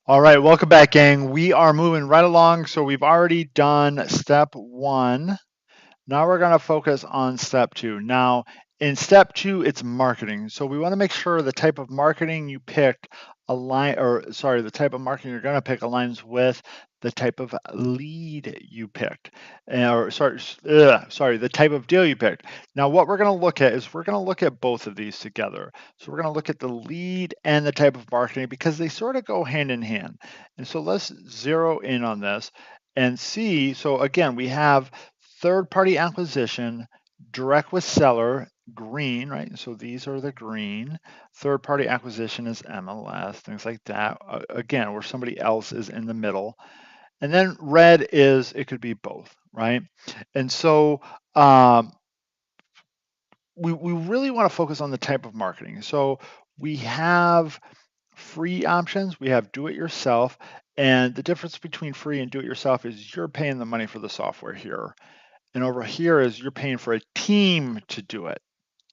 All right, welcome back, gang. We are moving right along. So we've already done step one. Now we're going to focus on step two. Now, in step two, it's marketing. So we want to make sure the type of marketing you picked the type of marketing you're going to pick aligns with the type of lead you picked, the type of deal you picked. Now, what we're going to look at is we're going to look at both of these together. So we're going to look at the lead and the type of marketing because they sort of go hand in hand. And so let's zero in on this and see. So again, we have third-party acquisition, direct with seller, green, right? So these are the green. Third-party acquisition is MLS, things like that. Again, where somebody else is in the middle. And then red is, it could be both, right? And so um, we really want to focus on the type of marketing. So we have free options, we have do it yourself. And the difference between free and do it yourself is you're paying the money for the software here. And over here is you're paying for a team to do it.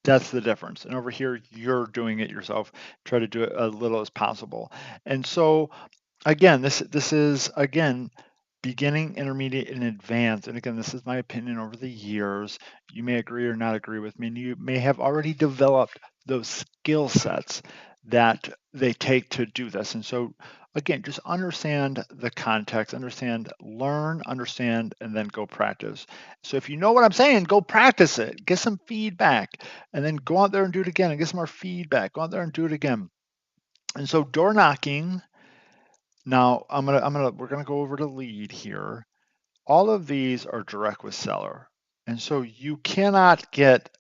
That's the difference. And over here, you're doing it yourself. Try to do it as little as possible. And so again, this is again beginning, intermediate, and advanced. And again, this is my opinion over the years. You may agree or not agree with me, and you may have already developed those skill sets that they take to do this. And so again, just understand the context, learn, understand, and then go practice. So if you know what I'm saying, go practice it, get some feedback, and then go out there and do it again and get some more feedback. Go out there and do it again. And so door knocking. Now we're gonna go over to lead here. All of these are direct with seller. And so you cannot get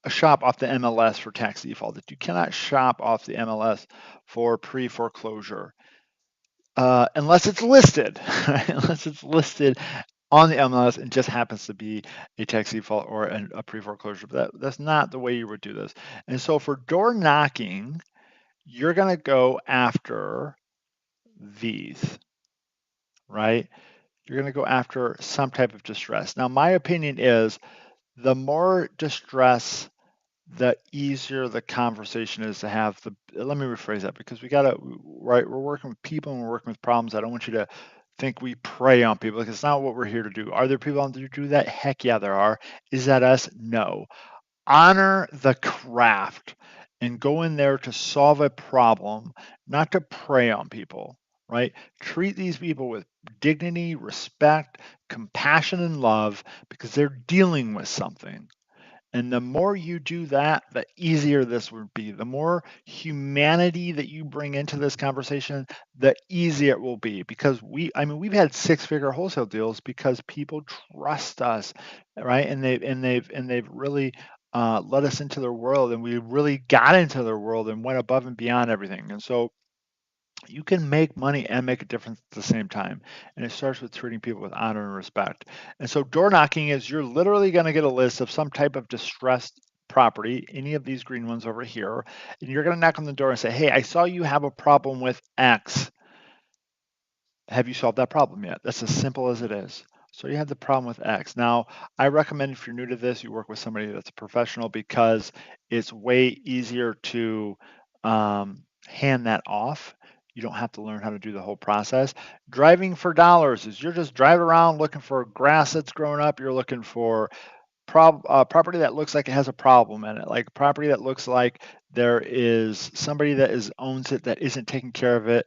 a shop off the MLS for tax defaulted. You cannot shop off the MLS for pre-foreclosure unless it's listed, unless it's listed on the MLS and just happens to be a tax default or a pre-foreclosure. But that's not the way you would do this. And so for door knocking, you're going to go after these, right? You're going to go after some type of distress. Now, my opinion is the more distress, the easier the conversation is to have. Let me rephrase that because we got to, right? We're working with people and we're working with problems. I don't want you to think we prey on people because it's not what we're here to do. Are there people out there to do that? Heck yeah, there are. Is that us? No. Honor the craft and go in there to solve a problem, not to prey on people, right? Treat these people with dignity, respect, compassion, and love because they're dealing with something. And the more you do that, the easier this would be. The more humanity that you bring into this conversation, the easier it will be. Because we've had six-figure wholesale deals because people trust us, right? And they've really let us into their world, and we really got into their world and went above and beyond everything. And so you can make money and make a difference at the same time. And it starts with treating people with honor and respect. And so door knocking is you're literally going to get a list of some type of distressed property, any of these green ones over here, and you're going to knock on the door and say, hey, I saw you have a problem with X. Have you solved that problem yet? That's as simple as it is. So you have the problem with X. Now, I recommend if you're new to this, you work with somebody that's a professional because it's way easier to hand that off. You don't have to learn how to do the whole process. Driving for dollars is you're just driving around looking for grass that's growing up. You're looking for property that looks like it has a problem in it, like property that looks like there is somebody that owns it that isn't taking care of it.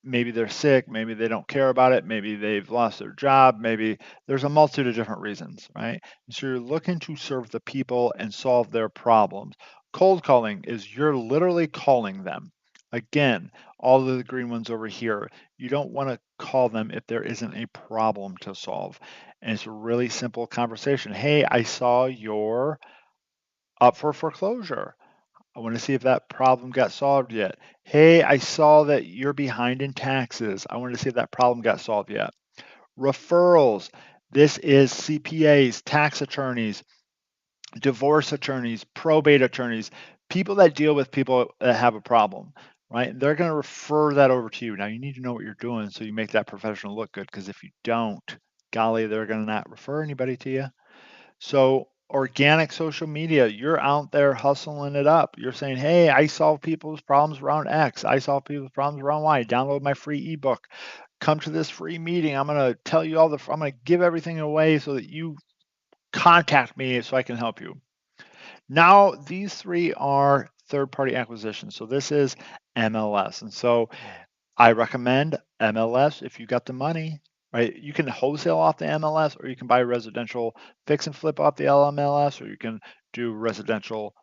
Maybe they're sick, maybe they don't care about it, maybe they've lost their job, maybe there's a multitude of different reasons, right? So you're looking to serve the people and solve their problems. Cold calling is you're literally calling them. Again, all of the green ones over here, you don't want to call them if there isn't a problem to solve. And it's a really simple conversation. Hey, I saw you're up for foreclosure. I want to see if that problem got solved yet. Hey, I saw that you're behind in taxes. I want to see if that problem got solved yet. Referrals. This is CPAs, tax attorneys, divorce attorneys, probate attorneys, people that deal with people that have a problem, right? They're going to refer that over to you. Now, you need to know what you're doing so you make that professional look good because if you don't, golly, they're going to not refer anybody to you. So Organic social media, you're out there hustling it up. You're saying, hey, I solve people's problems around X. I solve people's problems around Y. Download my free ebook. Come to this free meeting. I'm going to tell you I'm going to give everything away so that you contact me so I can help you. Now, these three are third party acquisitions. So this is MLS. And so I recommend MLS if you got the money, right? You can wholesale off the MLS, or you can buy residential fix and flip off the MLS, or you can do residential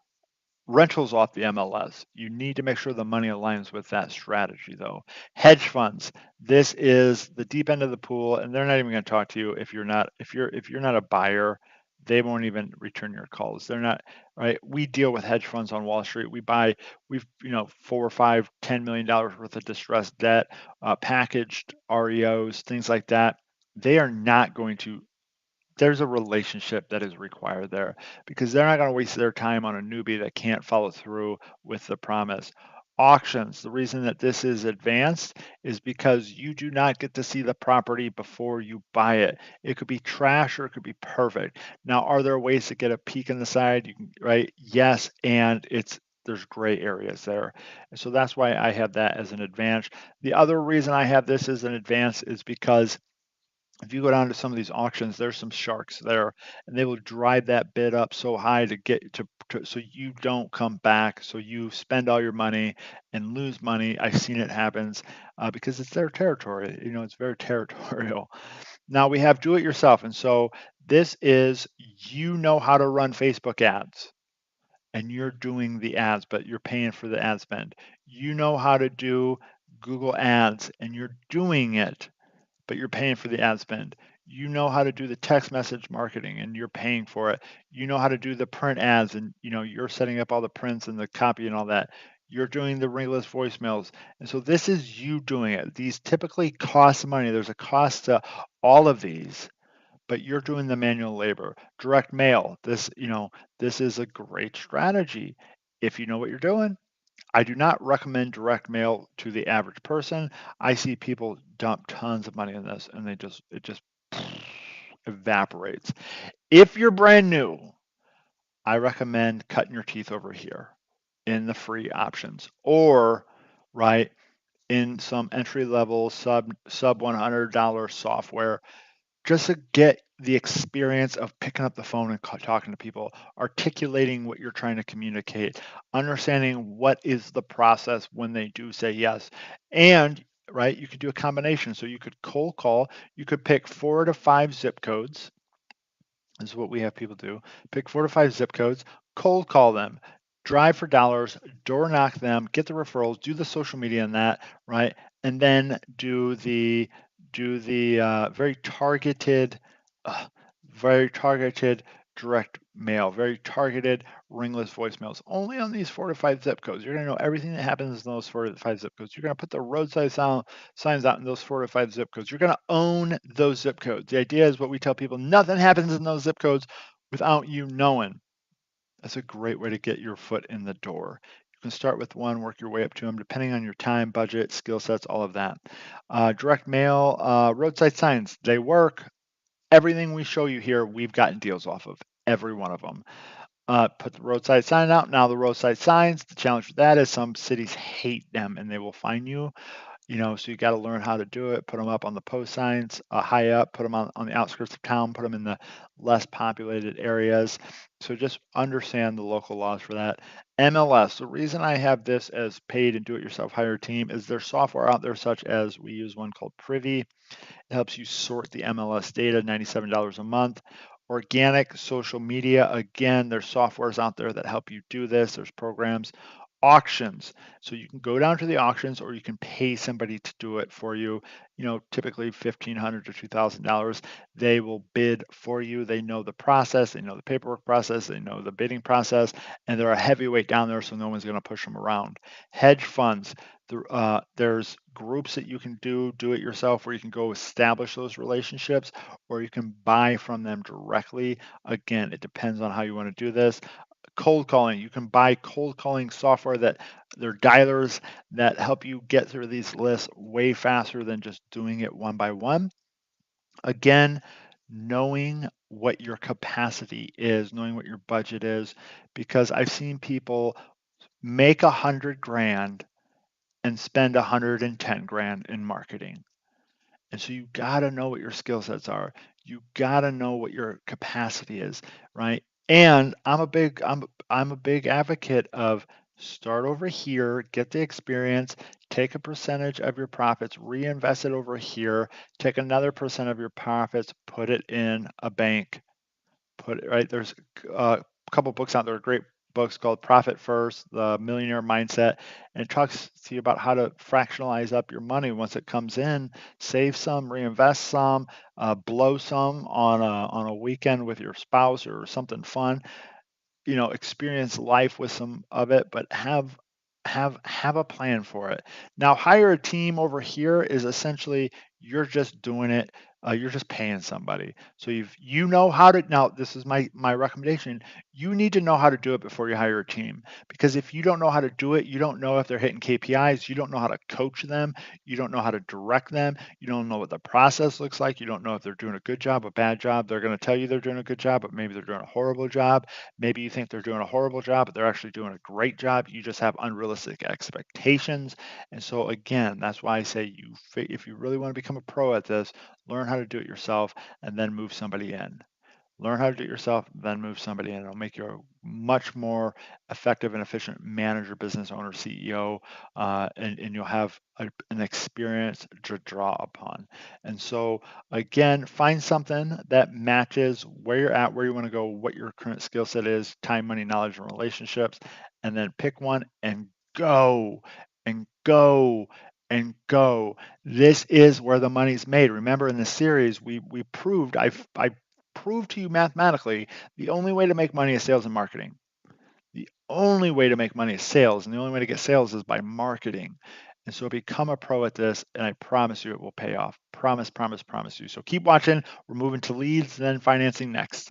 rentals off the MLS. You need to make sure the money aligns with that strategy, though. Hedge funds. This is the deep end of the pool, and they're not even going to talk to you if you're not a buyer. They won't even return your calls. They're not right. We deal with hedge funds on Wall Street. We've four or five, $10 million worth of distressed debt, packaged REOs, things like that. They are not going to there's a relationship that is required there because they're not going to waste their time on a newbie that can't follow through with the promise. Auctions, the reason that this is advanced is because you do not get to see the property before you buy it. It could be trash or it could be perfect. Now, are there ways to get a peek in the side? You can, right? Yes, and there's gray areas there. And so that's why I have that as an advantage. The other reason I have this as an advance is because if you go down to some of these auctions, there's some sharks there, and they will drive that bid up so high to get so you don't come back, so you spend all your money and lose money. I've seen it happens because it's their territory. It's very territorial. Now we have do it yourself, and so this is how to run Facebook ads, and you're doing the ads, but you're paying for the ad spend. You know how to do Google Ads, and you're doing it but you're paying for the ad spend. You know how to do the text message marketing and you're paying for it. You know how to do the print ads and you're setting up all the prints and the copy and all that. You're doing the ringless voicemails. And so this is you doing it. These typically cost money. There's a cost to all of these, but you're doing the manual labor. Direct mail. This is a great strategy if you know what you're doing. I do not recommend direct mail to the average person. I see people dump tons of money in this and it just evaporates. If you're brand new, I recommend cutting your teeth over here in the free options or right in some entry level sub $100 software just to get the experience of picking up the phone and talking to people, articulating what you're trying to communicate, understanding what is the process when they do say yes. And right, you could do a combination. So you could cold call, you could pick 4 to 5 zip codes. This is what we have people do. Pick 4 to 5 zip codes, cold call them, drive for dollars, door knock them, get the referrals, do the social media and that, right? And then do the uh, very targeted direct mail, very targeted ringless voicemails. Only on these 4 to 5 zip codes. You're going to know everything that happens in those 4 to 5 zip codes. You're going to put the roadside signs out in those 4 to 5 zip codes. You're going to own those zip codes. The idea is what we tell people: nothing happens in those zip codes without you knowing. That's a great way to get your foot in the door. You can start with one, work your way up to them, depending on your time, budget, skill sets, all of that. Direct mail, roadside signs, they work. Everything we show you here, we've gotten deals off of every one of them. Put the roadside sign out. Now the roadside signs, the challenge with that is some cities hate them and they will fine you. So you got to learn how to do it. Put them up on the post signs, high up. Put them on the outskirts of town. Put them in the less populated areas. So just understand the local laws for that. MLS. The reason I have this as paid and do-it-yourself hire team is there's software out there such as we use one called Privy. It helps you sort the MLS data, $97 a month. Organic social media, again, there's softwares out there that help you do this. There's programs. Auctions. So you can go down to the auctions or you can pay somebody to do it for you. Typically $1,500 to $2,000. They will bid for you. They know the process. They know the paperwork process. They know the bidding process. And they're a heavyweight down there, so no one's going to push them around. Hedge funds. There's groups that you can do it yourself where you can go establish those relationships or you can buy from them directly. Again, it depends on how you want to do this. Cold calling, you can buy cold calling software that they're dialers that help you get through these lists way faster than just doing it one by one. Again, knowing what your capacity is, knowing what your budget is, because I've seen people make 100 grand and spend 110 grand in marketing. And so you got to know what your skill sets are. You got to know what your capacity is, right? And I'm a big advocate of start over here, get the experience, take a percentage of your profits, reinvest it over here, take another percent of your profits, put it in a bank, put it right. There's a couple books out there, great books called Profit First, The Millionaire Mindset, and it talks to you about how to fractionalize up your money once it comes in, save some, reinvest some, blow some on a weekend with your spouse or something fun, experience life with some of it, but have a plan for it. Now, hire a team over here is essentially you're just doing it. You're just paying somebody. So you know how to. Now, this is my recommendation. You need to know how to do it before you hire a team, because if you don't know how to do it, you don't know if they're hitting KPIs. You don't know how to coach them. You don't know how to direct them. You don't know what the process looks like. You don't know if they're doing a good job, a bad job. They're going to tell you they're doing a good job, but maybe they're doing a horrible job. Maybe you think they're doing a horrible job, but they're actually doing a great job. You just have unrealistic expectations. And so, again, that's why I say if you really want to become a pro at this, learn how to do it yourself and then move somebody in. Learn how to do it yourself, then move somebody in. It'll make you a much more effective and efficient manager, business owner, CEO, and you'll have an experience to draw upon. And so, again, find something that matches where you're at, where you want to go, what your current skill set is, time, money, knowledge, and relationships, and then pick one and go and go and go. This is where the money's made. Remember, in the series, we proved I prove to you mathematically the only way to make money is sales and marketing. The only way to make money is sales, and the only way to get sales is by marketing. And so become a pro at this, and I promise you it will pay off. Promise, promise, promise you. So keep watching. We're moving to leads, then financing next.